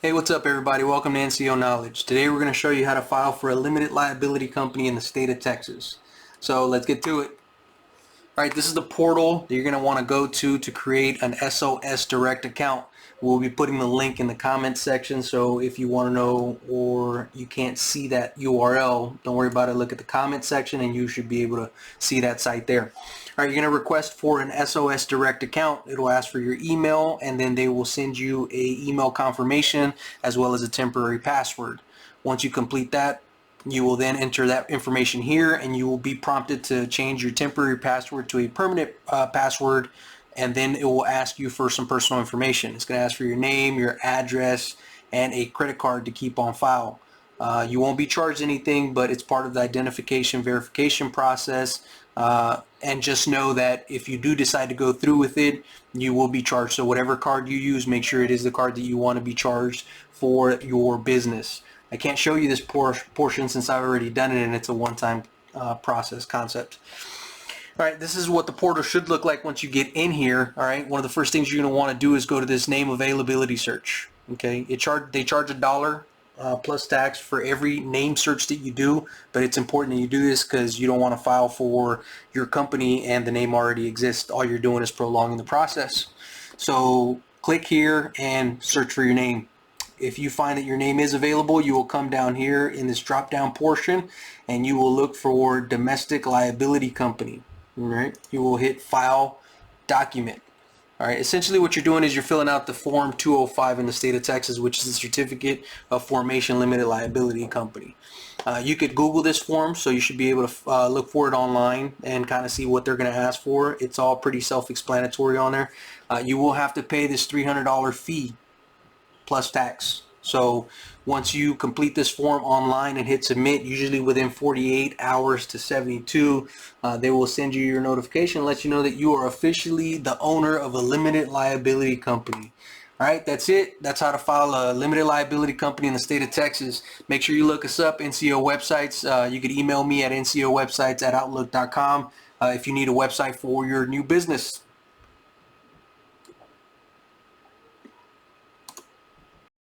Hey, what's up everybody? Welcome to NCO Knowledge. Today we're going to show you how to file for a limited liability company in the state of Texas. So let's get to it. Alright, this is the portal that you're going to want to go to create an SOS Direct account. We'll be putting the link in the comments section, so if you want to know or you can't see that URL, don't worry about it. Look at the comment section and you should be able to see that site there. Alright, you're going to request for an SOS Direct account. It'll ask for your email and then they will send you a email confirmation as well as a temporary password. Once you complete that, you will then enter that information here and you will be prompted to change your temporary password to a permanent password, and then it will ask you for some personal information. It's going to ask for your name, your address, and a credit card to keep on file. You won't be charged anything, but it's part of the identification verification process, and just know that if you do decide to go through with it, you will be charged. So whatever card you use, make sure it is the card that you want to be charged for your business. I can't show you this portion since I've already done it and it's a one-time process concept. Alright, this is what the portal should look like once you get in here. Alright, one of the first things you're going to want to do is go to this name availability search. Okay, they charge $1 plus tax for every name search that you do, but it's important that you do this because you don't want to file for your company and the name already exists. All you're doing is prolonging the process. So click here and search for your name. If you find that your name is available, you will come down here in this drop down portion and you will look for domestic liability company. All right, you will hit file document. All right, essentially what you're doing is you're filling out the form 205 in the state of Texas, which is the certificate of formation limited liability company. You could Google this form, so you should be able to look for it online and kind of see what they're going to ask for. It's all pretty self-explanatory on there. You will have to pay this $300 fee plus tax. So once you complete this form online and hit submit, usually within 48 hours to 72, they will send you your notification and let you know that you are officially the owner of a limited liability company. Alright, that's it. That's how to file a limited liability company in the state of Texas. Make sure you look us up, NCO Websites. You can email me at ncowebsites@outlook.com if you need a website for your new business.